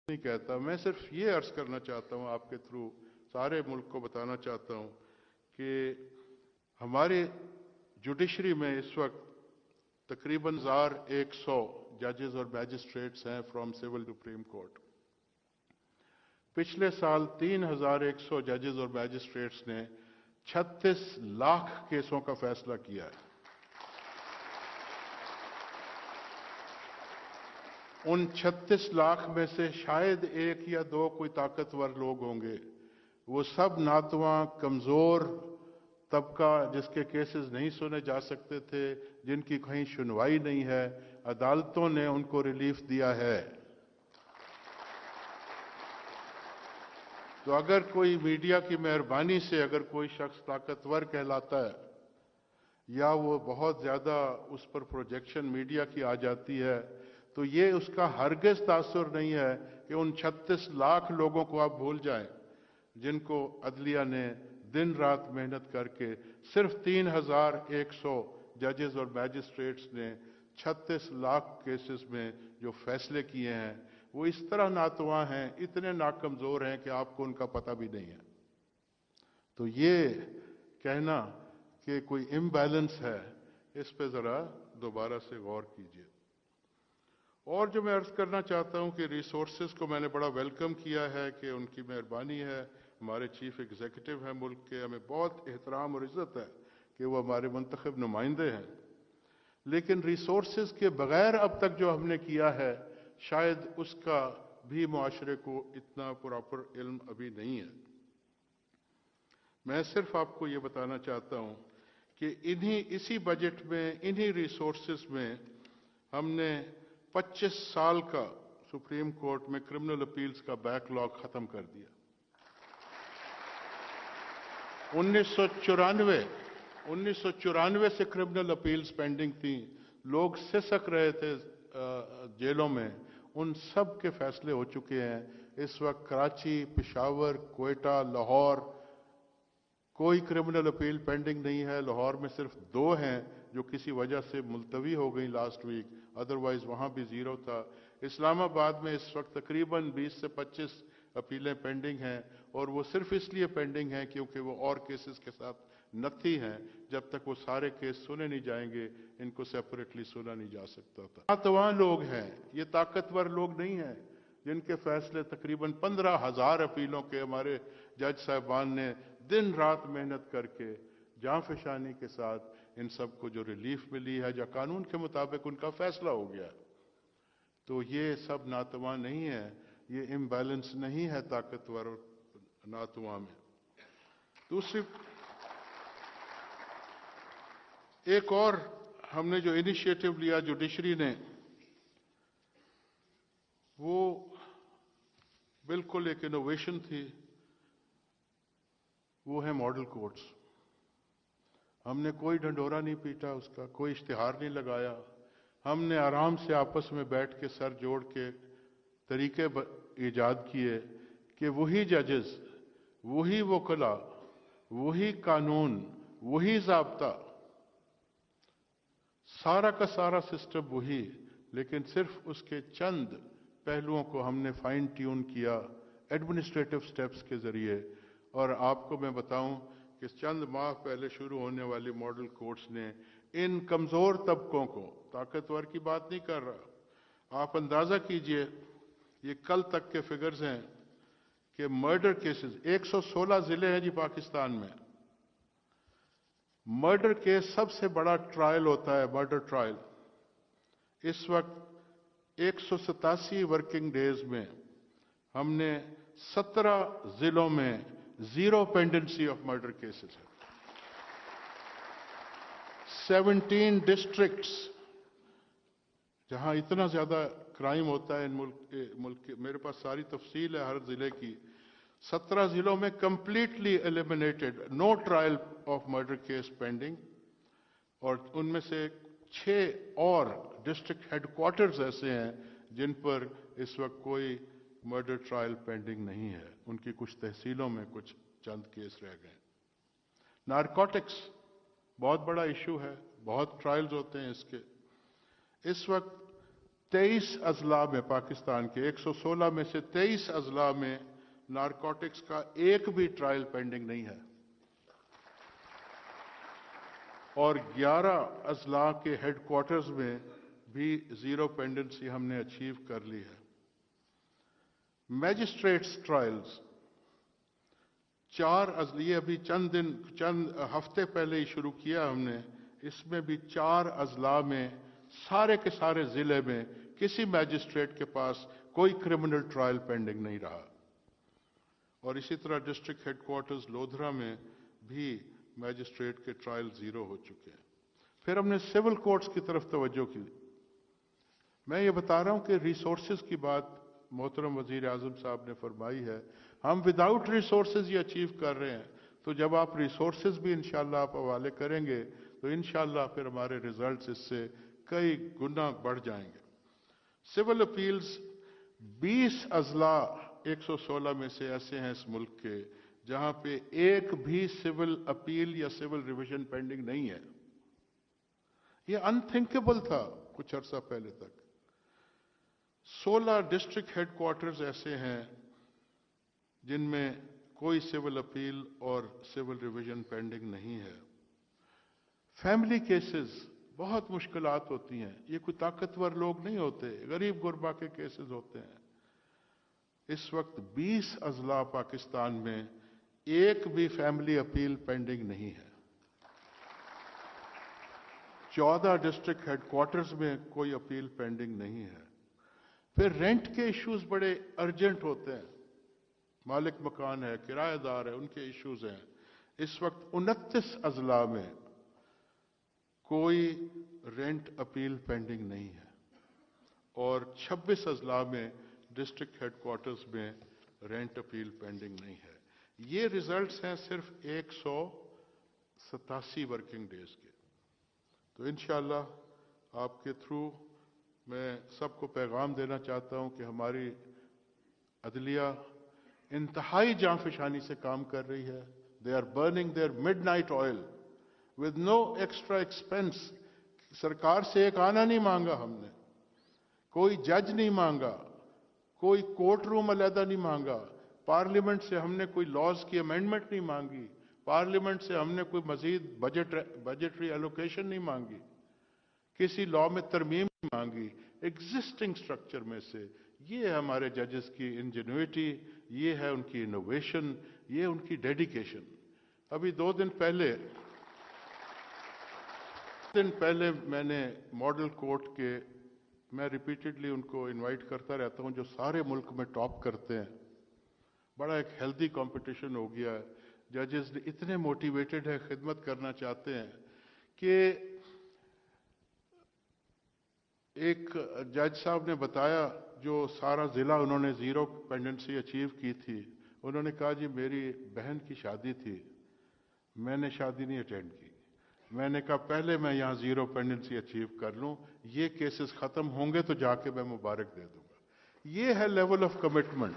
نہیں کہتا, میں صرف یہ عرض کرنا چاہتا ہوں آپ کے تھرو سارے ملک کو بتانا چاہتا ہوں کہ ہماری جوڈیشری میں اس وقت تقریباً 1100 ججز اور میجسٹریٹس ہیں فرام سول سپریم کورٹ. پچھلے سال 3100 ججز اور میجسٹریٹس نے 36 لاکھ کیسوں کا فیصلہ کیا ہے. ان 36 لاکھ میں سے شاید ایک یا دو کوئی طاقتور لوگ ہوں گے, وہ سب ناتواں کمزور طبقہ جس کے کیسز نہیں سنے جا سکتے تھے, جن کی کہیں سنوائی نہیں ہے, عدالتوں نے ان کو ریلیف دیا ہے. تو اگر کوئی میڈیا کی مہربانی سے اگر کوئی شخص طاقتور کہلاتا ہے یا وہ بہت زیادہ اس پر پروجیکشن میڈیا کی آ جاتی ہے, تو یہ اس کا ہرگز تاثر نہیں ہے کہ ان 36 لاکھ لوگوں کو آپ بھول جائیں جن کو عدلیہ نے دن رات محنت کر کے صرف 3100 ججز اور میجسٹریٹس نے 36 لاکھ کیسز میں جو فیصلے کیے ہیں, وہ اس طرح ناتواں ہیں, اتنے ناکمزور ہیں کہ آپ کو ان کا پتہ بھی نہیں ہے. تو یہ کہنا کہ کوئی امبیلنس ہے, اس پہ ذرا دوبارہ سے غور کیجئے. اور جو میں عرض کرنا چاہتا ہوں کہ ریسورسز کو میں نے بڑا ویلکم کیا ہے کہ ان کی مہربانی ہے, ہمارے چیف ایگزیکٹو ہیں ملک کے, ہمیں بہت احترام اور عزت ہے کہ وہ ہمارے منتخب نمائندے ہیں. لیکن ریسورسز کے بغیر اب تک جو ہم نے کیا ہے, شاید اس کا بھی معاشرے کو اتنا پراپر علم ابھی نہیں ہے. میں صرف آپ کو یہ بتانا چاہتا ہوں کہ اسی بجٹ میں, انہی ریسورسز میں ہم نے 25 سال کا سپریم کورٹ میں کرمنل اپیلز کا بیک لاگ ختم کر دیا. 1994 سے کرمنل اپیلز پینڈنگ تھیں, لوگ سسک رہے تھے جیلوں میں, ان سب کے فیصلے ہو چکے ہیں. اس وقت کراچی, پشاور, کوئٹہ, لاہور کوئی کرمنل اپیل پینڈنگ نہیں ہے. لاہور میں صرف 2 ہیں جو کسی وجہ سے ملتوی ہو گئی لاسٹ ویک, ادروائز وہاں بھی 0 تھا. اسلام آباد میں اس وقت تقریباً 20 سے 25 اپیلیں پینڈنگ ہیں, اور وہ صرف اس لیے پینڈنگ ہیں کیونکہ وہ اور کیسز کے ساتھ نتھی ہیں. جب تک وہ سارے کیس سنے نہیں جائیں گے, ان کو سیپریٹلی سنا نہیں جا سکتا تھا. ناتواں لوگ ہیں, یہ طاقتور لوگ نہیں ہیں جن کے فیصلے تقریباً 15,000 اپیلوں کے ہمارے جج صاحبان نے دن رات محنت کر کے جاں فشانی کے ساتھ ان سب کو جو ریلیف ملی ہے, یا قانون کے مطابق ان کا فیصلہ ہو گیا. تو یہ سب ناتواں نہیں ہے, یہ امبیلنس نہیں ہے طاقتور اور ناتواں میں. دوسری ایک اور ہم نے جو انیشیٹو لیا جوڈیشری نے, وہ بالکل ایک انوویشن تھی, وہ ہے ماڈل کورٹس. ہم نے کوئی ڈھنڈورا نہیں پیٹا, اس کا کوئی اشتہار نہیں لگایا. ہم نے آرام سے آپس میں بیٹھ کے سر جوڑ کے طریقے ایجاد کیے کہ وہی ججز, وہی وکلا, وہی قانون, وہی ضابطہ, سارا کا سارا سسٹم وہی, لیکن صرف اس کے چند پہلوؤں کو ہم نے فائن ٹیون کیا ایڈمنسٹریٹو سٹیپس کے ذریعے. اور آپ کو میں بتاؤں کہ چند ماہ پہلے شروع ہونے والی ماڈل کورٹس نے ان کمزور طبقوں کو, طاقتور کی بات نہیں کر رہا, آپ اندازہ کیجئے, یہ کل تک کے فگرز ہیں کہ مرڈر کیسز 116 ضلع ہیں جی پاکستان میں. مرڈر کیس سب سے بڑا ٹرائل ہوتا ہے, مرڈر ٹرائل. اس وقت 187 ورکنگ ڈیز میں ہم نے 17 ضلعوں میں 0 پینڈنسی آف مرڈر کیسز ہے. 17 ڈسٹرکٹس جہاں اتنا زیادہ کرائم ہوتا ہے ان ملک کے, میرے پاس ساری تفصیل ہے ہر ضلع کی. 17 ضلعوں میں completely eliminated, no trial of murder case pending. اور ان میں سے 6 اور ڈسٹرکٹ ہیڈ کوارٹرز ایسے ہیں جن پر اس وقت کوئی مرڈر ٹرائل پینڈنگ نہیں ہے. ان کی کچھ تحصیلوں میں کچھ چند کیس رہ گئے. نارکوٹکس بہت بڑا ایشو ہے, بہت ٹرائلز ہوتے ہیں اس کے. اس وقت 23 अजला में, पाकिस्तान के 116 में से 23 अजला में नारकोटिक्स का एक भी ट्रायल पेंडिंग नहीं है और 11 अजला के हेडक्वार्टर्स में भी जीरो पेंडेंसी हमने अचीव कर ली है। मैजिस्ट्रेट्स ट्रायल्स 4 अजला, ये अभी चंद हफ्ते पहले ही शुरू किया हमने। इसमें भी 4 अजला में सारे के सारे जिले में किसी मैजिस्ट्रेट के पास कोई क्रिमिनल ट्रायल पेंडिंग नहीं रहा और इसी तरह डिस्ट्रिक्ट हेडक्वार्टर्स लोधरा में भी मैजिस्ट्रेट के ट्रायल जीरो हो चुके हैं। फिर हमने सिविल कोर्ट्स की तरफ तवज्जो की। मैं ये बता रहा हूं कि रिसोर्सेज की बात मोहतरम वजीर आजम साहब ने फरमाई है। हम विदाउट रिसोर्सेज ये अचीव कर रहे हैं, तो जब आप रिसोर्सेज भी इंशाल्लाह आप हवाले करेंगे तो इंशाल्लाह फिर हमारे रिजल्ट्स इससे कई गुना बढ़ जाएंगे। सिविल अपील्स 20 अजला 116 में से ऐसे हैं इस मुल्क के जहां पे एक भी सिविल अपील या सिविल रिवीजन पेंडिंग नहीं है। ये अनथिंकेबल था कुछ अरसा पहले तक। 16 डिस्ट्रिक्ट हेडक्वार्टर्स ऐसे हैं जिनमें कोई सिविल अपील और सिविल रिवीजन पेंडिंग नहीं है। फैमिली केसेस बहुत मुश्किलात होती हैं। ये कोई ताकतवर लोग नहीं होते, गरीब गुरबा के केसेस होते हैं। इस वक्त 20 अजला पाकिस्तान में एक भी फैमिली अपील पेंडिंग नहीं है। 14 डिस्ट्रिक्ट हेडक्वार्टर्स में कोई अपील पेंडिंग नहीं है। फिर रेंट के इश्यूज बड़े अर्जेंट होते हैं। मालिक मकान है, किराएदार है, उनके इश्यूज हैं। इस वक्त 29 अजला में कोई रेंट अपील पेंडिंग नहीं है और 26 अजला में डिस्ट्रिक्ट हेडक्वार्टर्स में रेंट अपील पेंडिंग नहीं है। ये रिजल्ट्स हैं सिर्फ 187 वर्किंग डेज के। तो इंशाअल्लाह आपके थ्रू मैं सबको पैगाम देना चाहता हूं कि हमारी अदलिया इंतहाई जांफशानी से काम कर रही है। They are burning their midnight oil with no extra expense. सरकार से एक आना नहीं मांगा हमने, कोई जज नहीं मांगा, कोई कोर्ट रूम अलहदा नहीं मांगा, पार्लियामेंट से हमने कोई लॉज की अमेंडमेंट नहीं मांगी, पार्लियामेंट से हमने कोई मजीद बजटरी एलोकेशन नहीं मांगी, किसी लॉ में तरमीम नहीं मांगी। एग्जिस्टिंग स्ट्रक्चर में से ये है हमारे जजेस की इंजेन्युइटी, ये है उनकी इनोवेशन, ये उनकी डेडिकेशन। अभी 2 दिन पहले मैंने मॉडल कोर्ट के, मैं रिपीटेडली उनको इनवाइट करता रहता हूं जो सारे मुल्क में टॉप करते हैं। बड़ा एक हेल्दी कंपटीशन हो गया है। जजेस इतने मोटिवेटेड है, खिदमत करना चाहते हैं कि एक जज साहब ने बताया जो सारा जिला उन्होंने जीरो पेंडेंसी अचीव की थी। उन्होंने कहा जी मेरी बहन की शादी थी, मैंने शादी नहीं अटेंड की। मैंने कहा पहले मैं यहां जीरो पेंडेंसी अचीव कर लूं, ये केसेस खत्म होंगे तो जाके मैं मुबारक दे दूंगा। ये है लेवल ऑफ कमिटमेंट।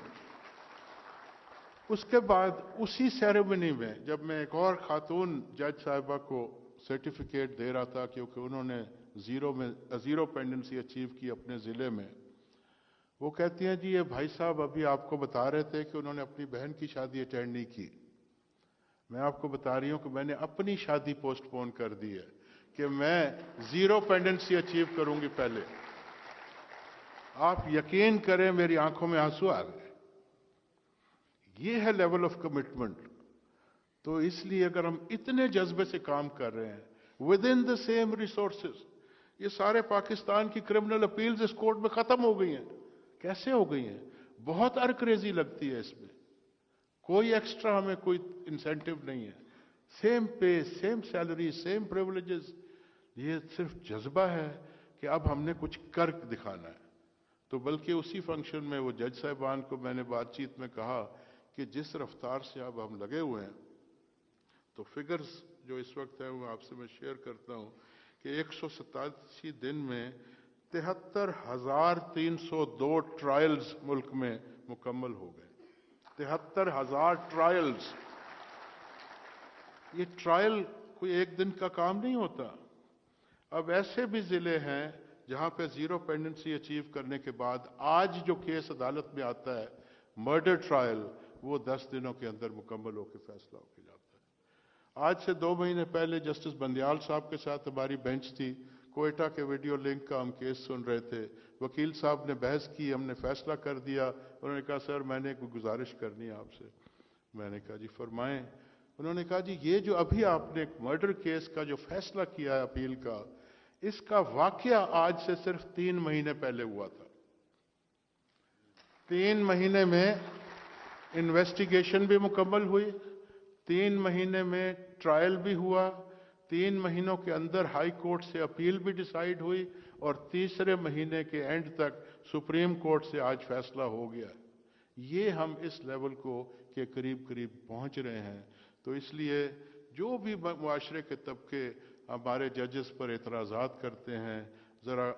उसके बाद उसी सेरेमनी में जब मैं एक और खातून जज साहिबा को सर्टिफिकेट दे रहा था क्योंकि उन्होंने जीरो पेंडेंसी अचीव की अपने जिले में, वो कहती हैं जी ये भाई साहब अभी आपको बता रहे थे कि उन्होंने अपनी बहन की शादी अटेंड नहीं की। मैं आपको बता रही हूं कि मैंने अपनी शादी पोस्टपोन कर दी है कि मैं जीरो पेंडेंसी अचीव करूंगी पहले। आप यकीन करें मेरी आंखों में आंसू आ गए। ये है लेवल ऑफ कमिटमेंट। तो इसलिए अगर हम इतने जज्बे से काम कर रहे हैं with in the same resources, ये सारे पाकिस्तान की क्रिमिनल अपील्स इस कोर्ट में खत्म हो गई हैं। कैसे हो गई हैं? बहुत अरक्रेजी लगती है इसमें। कोई एक्स्ट्रा हमें कोई इंसेंटिव नहीं है, सेम पे, सेम सैलरी, सेम प्रिविलेजेस। ये सिर्फ जज्बा है कि अब हमने कुछ कर दिखाना है। तो बल्कि उसी फंक्शन में वो जज साहिबान को मैंने बातचीत में कहा कि जिस रफ्तार से अब हम लगे हुए हैं, तो फिगर्स जो इस वक्त है वो आपसे मैं शेयर करता हूं कि 187 दिन में 73,302 ट्रायल्स मुल्क में मुकम्मल हो गए। 73,000 ट्रायल्स। ये ट्रायल कोई एक दिन का काम नहीं होता। अब ऐसे भी जिले हैं जहां पे जीरो पेंडेंसी अचीव करने के बाद आज जो केस अदालत में आता है मर्डर ट्रायल, वो 10 दिनों के अंदर मुकम्मल होकर फैसला होकर जाता है। आज से 2 महीने पहले जस्टिस बंदयाल साहब के साथ हमारी बेंच थी, कोयटा के वीडियो लिंक का हम केस सुन रहे थे। वकील साहब ने बहस की, हमने फैसला कर दिया। उन्होंने कहा सर मैंने कोई गुजारिश करनी है आपसे। मैंने कहा जी फरमाएं। उन्होंने कहा जी ये जो अभी आपने मर्डर केस का जो फैसला किया है अपील का, इसका वाकया आज से सिर्फ 3 महीने पहले हुआ था। 3 महीने में इन्वेस्टिगेशन भी मुकम्मल हुई, 3 महीने में ट्रायल भी हुआ, 3 महीनों के अंदर हाई कोर्ट से अपील भी डिसाइड हुई और तीसरे महीने के एंड तक सुप्रीम कोर्ट से आज फैसला हो गया। ये हम इस लेवल को के करीब करीब पहुंच रहे हैं। तो इसलिए जो भी मुआशरे के तबके हमारे जजेस पर एतराज़ात करते हैं, ज़रा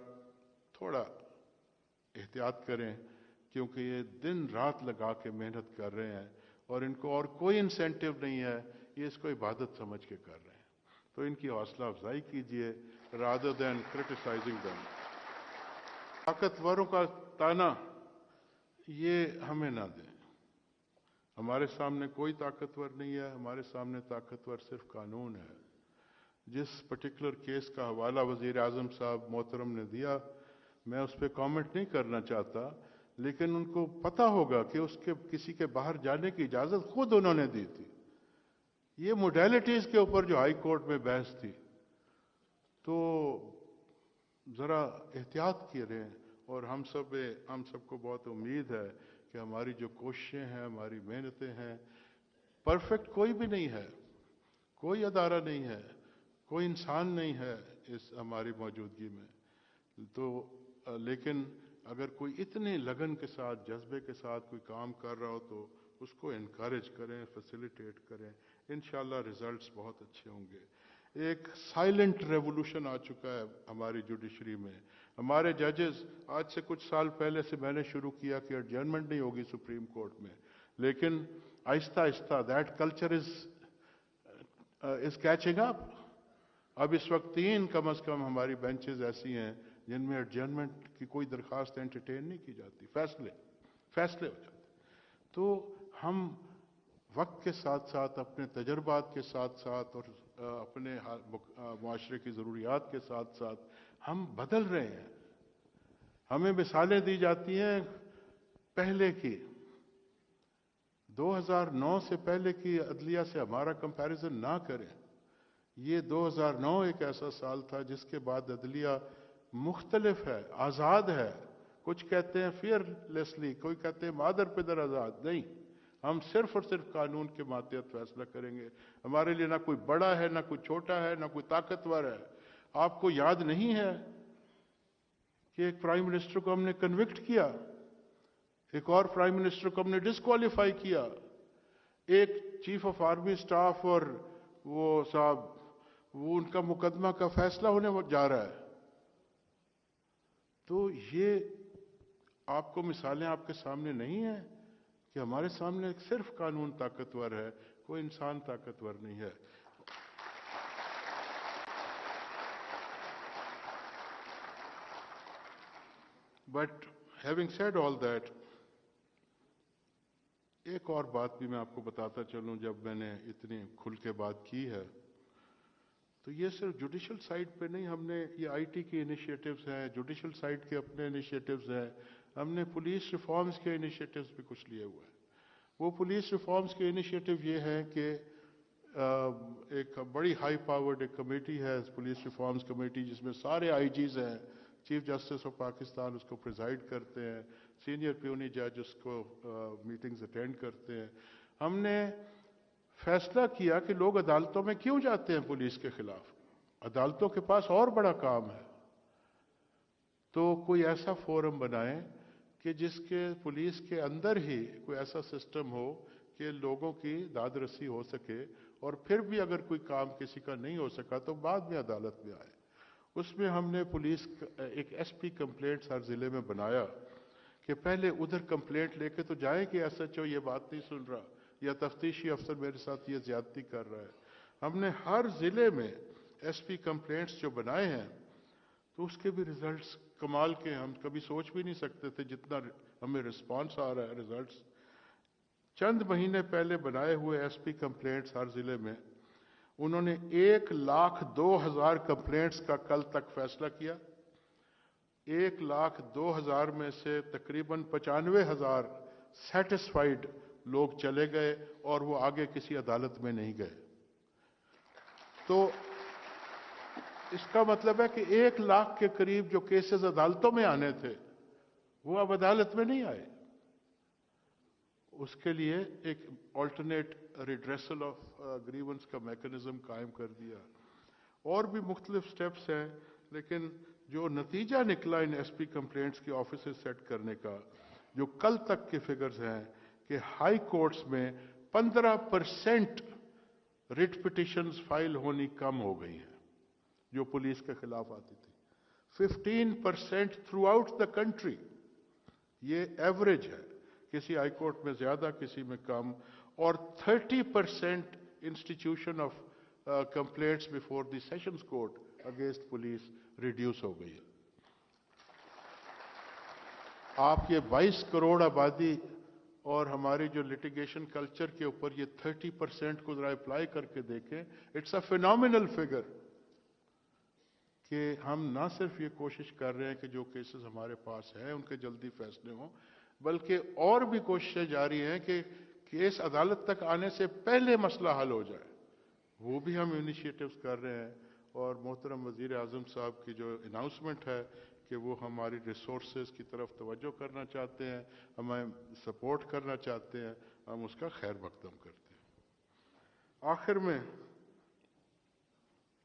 थोड़ा एहतियात करें, क्योंकि ये दिन रात लगा के मेहनत कर रहे हैं और इनको और कोई इंसेंटिव नहीं है, ये इसको इबादत समझ के कर रहे हैं। तो इनकी हौसला अफजाई कीजिए रादर देन क्रिटिसाइजिंग देम। ताकतवरों का ताना ये हमें ना दें। हमारे सामने कोई ताकतवर नहीं है, हमारे सामने ताकतवर सिर्फ कानून है। जिस पर्टिकुलर केस का हवाला वज़ीर आज़म साहब मोहतरम ने दिया, मैं उस पर कॉमेंट नहीं करना चाहता, लेकिन उनको पता होगा कि उसके किसी के बाहर जाने की इजाज़त खुद उन्होंने दी थी। ये मोडेलिटीज़ के ऊपर जो हाई कोर्ट में बहस थी, तो ज़रा एहतियात करें। और हम सबको बहुत उम्मीद है कि हमारी जो कोशिशें हैं, हमारी मेहनतें हैं, परफेक्ट कोई भी नहीं है, कोई अदारा नहीं है, कोई इंसान नहीं है इस हमारी मौजूदगी में। तो लेकिन अगर कोई इतने लगन के साथ, जज्बे के साथ कोई काम कर रहा हो तो उसको इनकरेज करें, फैसिलिटेट करें। इंशाल्लाह रिजल्ट्स बहुत अच्छे होंगे। एक साइलेंट रेवोल्यूशन आ चुका है हमारी जुडिशरी में। हमारे जजेस, आज से कुछ साल पहले से मैंने शुरू किया कि एडजर्नमेंट नहीं होगी सुप्रीम कोर्ट में, लेकिन Aahista Aahista that culture is catching up. अब इस वक्त 3 कम से कम हमारी बेंचेस ऐसी हैं जिनमें एडजर्नमेंट की कोई दरखास्त एंटरटेन नहीं की जाती, फैसले हो जाते। तो हम वक्त के साथ साथ, अपने तजर्बात के साथ साथ और अपने मुआशरे की ज़रूरियात के साथ साथ हम बदल रहे हैं। हमें मिसालें दी जाती हैं पहले की, 2009 से पहले की अदलिया से हमारा कंपैरिजन ना करें। ये 2009 एक ऐसा साल था जिसके बाद अदलिया मुख्तलिफ है, आज़ाद है। कुछ कहते हैं फियरलेसली, कोई कहते हैं मादर पिदर आज़ाद। नहीं, हम सिर्फ और सिर्फ कानून के मातहत फैसला करेंगे। हमारे लिए ना कोई बड़ा है, ना कोई छोटा है, ना कोई ताकतवर है। आपको याद नहीं है कि एक प्राइम मिनिस्टर को हमने कन्विक्ट किया, एक और प्राइम मिनिस्टर को हमने डिस्क्वालीफाई किया, एक चीफ ऑफ आर्मी स्टाफ और वो साहब, वो उनका मुकदमा का फैसला होने जा रहा है। तो ये आपको मिसालें आपके सामने नहीं है कि हमारे सामने सिर्फ कानून ताकतवर है, कोई इंसान ताकतवर नहीं है। But having said all that, एक और बात भी मैं आपको बताता चलूं, जब मैंने इतनी खुल के बात की है, तो ये सिर्फ जुडिशल साइड पे नहीं, हमने ये आईटी के इनिशिएटिव्स हैं, जुडिशल साइड के अपने इनिशिएटिव्स हैं, हमने पुलिस रिफॉर्म्स के इनिशिएटिव्स भी कुछ लिए हुए हैं। वो पुलिस रिफॉर्म्स के इनिशिएटिव ये हैं कि एक बड़ी हाई पावर्ड एक कमेटी है, पुलिस रिफॉर्म्स कमेटी, जिसमें सारे आईजीज हैं, चीफ जस्टिस ऑफ पाकिस्तान उसको प्रिजाइड करते हैं, सीनियर प्यूनी जज उसको मीटिंग्स अटेंड करते हैं। हमने फैसला किया कि लोग अदालतों में क्यों जाते हैं पुलिस के खिलाफ, अदालतों के पास और बड़ा काम है। तो कोई ऐसा फोरम बनाएं कि जिसके पुलिस के अंदर ही कोई ऐसा सिस्टम हो कि लोगों की दाद रसी हो सके, और फिर भी अगर कोई काम किसी का नहीं हो सका तो बाद में अदालत में आए। उसमें हमने पुलिस एक एसपी कंप्लेंट्स हर जिले में बनाया कि पहले उधर कंप्लेंट लेके तो जाए कि एसएचओ ये बात नहीं सुन रहा या तफ्तीशी अफसर मेरे साथ ये ज्यादती कर रहा है। हमने हर जिले में एसपी कंप्लेंट्स जो बनाए हैं, तो उसके भी रिजल्ट्स कमाल के, हम कभी सोच भी नहीं सकते थे जितना हमें रिस्पांस आ रहा है रिजल्ट्स। चंद महीने पहले बनाए हुए एसपी कंप्लेंट्स हर जिले में, उन्होंने 1,02,000 कंप्लेंट्स का कल तक फैसला किया। 1,02,000 में से तकरीबन 95,000 सेटिस्फाइड लोग चले गए और वो आगे किसी अदालत में नहीं गए। तो इसका मतलब है कि 1 लाख के करीब जो केसेस अदालतों में आने थे वो अब अदालत में नहीं आए। उसके लिए एक ऑल्टरनेट रिड्रेसल ऑफ ग्रीवेंस का मैकेनिज्म कायम कर दिया। और भी मुख्तलिफ स्टेप्स हैं, लेकिन जो नतीजा निकला इन एसपी कंप्लेंट्स के ऑफिस सेट करने का, जो कल तक के फिगर्स हैं कि हाई कोर्ट्स में 15% रिट पिटिशंस फाइल होनी कम हो गई हैं जो पुलिस के खिलाफ आती थी। 15% थ्रू आउट द कंट्री, ये एवरेज है, किसी हाई कोर्ट में ज्यादा किसी में कम। और 30% institution of complaints before the sessions court against police reduce हो गई है। आप ये 22 करोड़ आबादी और हमारी जो लिटिगेशन कल्चर के ऊपर ये 30% को जरा अप्लाई करके देखें, इट्स अ फिनोमिनल फिगर कि हम ना सिर्फ ये कोशिश कर रहे हैं कि जो केसेस हमारे पास हैं उनके जल्दी फैसले हों, बल्कि और भी कोशिशें जारी हैं कि केस अदालत तक आने से पहले मसला हल हो जाए। वो भी हम इनिशिएटिव्स कर रहे हैं। और मोहतरम वज़ीर आज़म साहब की जो अनाउंसमेंट है कि वो हमारी रिसोर्सेज की तरफ तवज्जो करना चाहते हैं, हमें सपोर्ट करना चाहते हैं, हम उसका खैर मकदम करते हैं। आखिर में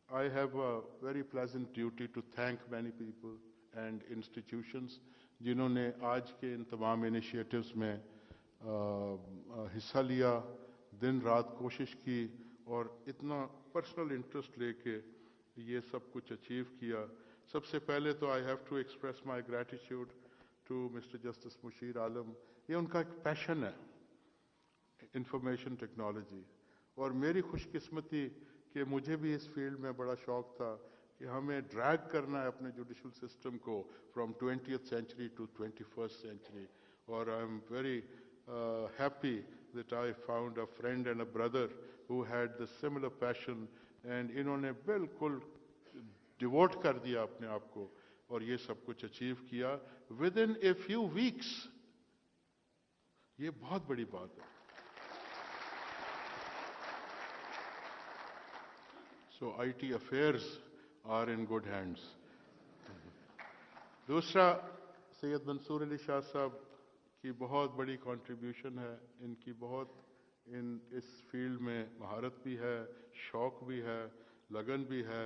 I have a very pleasant duty to thank many people and institutions जिन्होंने आज के इन तमाम इनिशिएटिव्स में हिस्सा लिया, दिन रात कोशिश की और इतना पर्सनल इंटरेस्ट लेके ये सब कुछ अचीव किया। सबसे पहले तो I have to express my gratitude to mister justice Mushir Alam. ये उनका एक पैशन है, इंफॉर्मेशन टेक्नोलॉजी, और मेरी खुशकिस्मती कि मुझे भी इस फील्ड में बड़ा शौक था कि हमें ड्रैग करना है अपने जुडिशल सिस्टम को from 20th century to 21st century. और I am very happy that I found a friend and a brother who had the similar passion, and इन्होंने बिल्कुल डिवोट कर दिया अपने आप को और ये सब कुछ अचीव किया with in a few weeks. ये बहुत बड़ी बात है। So IT affairs are in good hands. दूसरा, सैयद मंसूर अली शाह साहब की बहुत बड़ी कंट्रीब्यूशन है। इनकी बहुत इस फील्ड में महारत भी है, शौक भी है, लगन भी है,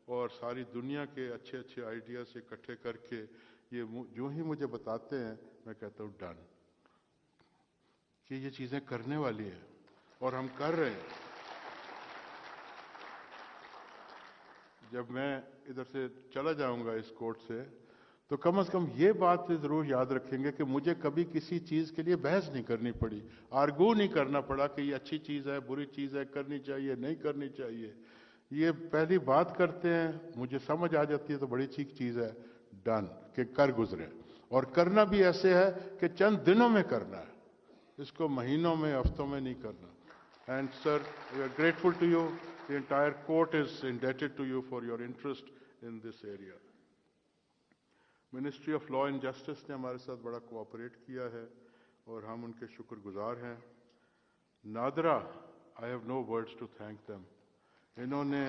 और सारी दुनिया के अच्छे अच्छे आइडियाज इकट्ठे करके ये जो ही मुझे बताते हैं मैं कहता हूँ डन, कि ये चीज़ें करने वाली है और हम कर रहे हैं। जब मैं इधर से चला जाऊंगा इस कोर्ट से तो कम से कम ये बात जरूर याद रखेंगे कि मुझे कभी किसी चीज के लिए बहस नहीं करनी पड़ी, आर्गू नहीं करना पड़ा कि ये अच्छी चीज है, बुरी चीज है, करनी चाहिए, नहीं करनी चाहिए। ये पहली बात करते हैं, मुझे समझ आ जाती है तो बड़ी ठीक चीज है, डन, कि कर गुजरे। और करना भी ऐसे है कि चंद दिनों में करना है, इसको महीनों में, हफ्तों में नहीं करना। And sir, we are grateful to you. The entire court is indebted to you for your interest in this area. Ministry of Law and Justice ने हमारे साथ बड़ा कोऑपरेट किया है और हम उनके शुक्रगुजार हैं। NADRA, I have no words to thank them. इन्होंने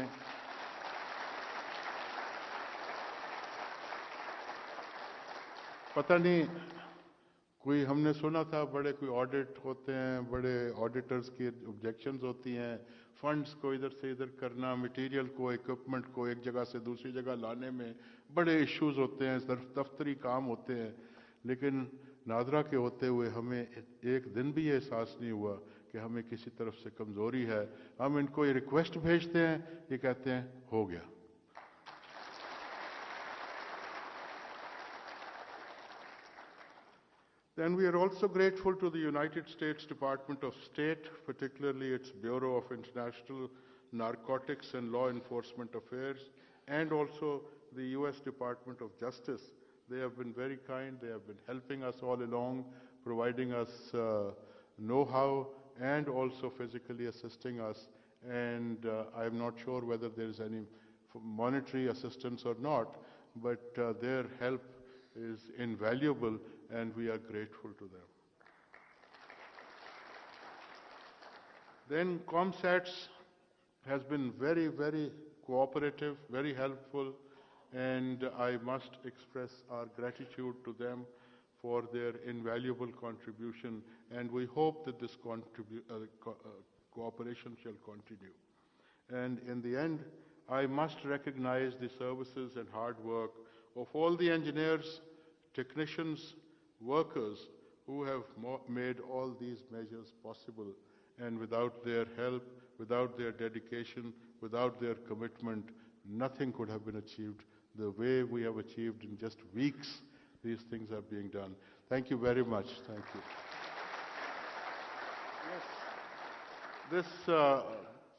पता नहीं, कोई हमने सुना था बड़े कोई ऑडिट होते हैं, बड़े ऑडिटर्स की ऑब्जेक्शंस होती हैं, फंड्स को इधर से इधर करना, मटेरियल को, इक्विपमेंट को एक जगह से दूसरी जगह लाने में बड़े इश्यूज होते हैं, दफ्तरी काम होते हैं। लेकिन नादरा के होते हुए हमें एक दिन भी ये एहसास नहीं हुआ कि हमें किसी तरफ से कमज़ोरी है। हम इनको ये रिक्वेस्ट भेजते हैं, ये कहते हैं हो गया। Then we are also grateful to the United States Department of State, particularly its Bureau of International Narcotics and Law Enforcement Affairs, and also the US Department of Justice. They have been very kind. They have been helping us all along, providing us know-how and also physically assisting us. And I'm not sure whether there is any monetary assistance or not, but their help is invaluable, and we are grateful to them. Then ComSats has been very, very cooperative, very helpful, and I must express our gratitude to them for their invaluable contribution, and we hope that this cooperation shall continue. And in the end, I must recognize the services and hard work of all the engineers, technicians, workers who have made all these measures possible. And without their help, without their dedication, without their commitment, nothing could have been achieved the way we have achieved in just weeks. These things are being done. Thank you very much. Thank you. Yes. This,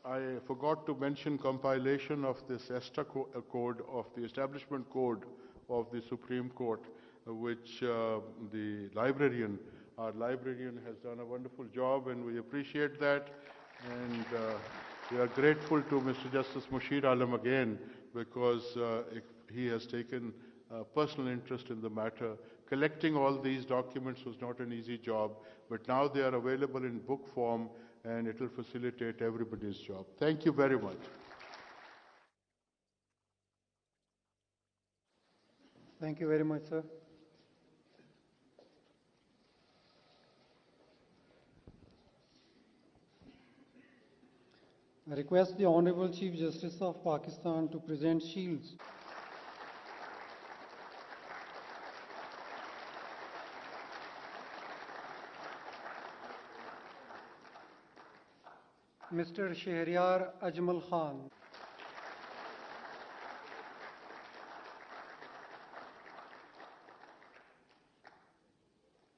I forgot to mention compilation of this ESTA code of the Establishment Code of the Supreme Court, which the librarian, our librarian has done a wonderful job, and we appreciate that. And we are grateful to Mr. Justice Mushir Alam again, because he has taken personal interest in the matter. Collecting all these documents was not an easy job, but now they are available in book form, and it will facilitate everybody's job. Thank you very much. Thank you very much, sir. I request the Honorable Chief Justice of Pakistan to present shields. Mr. Shehryar Ajmal Khan.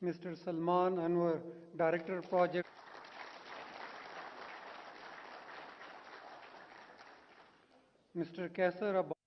Mr. Salman Anwar, Director Project. Mr. Kaisar Abbas.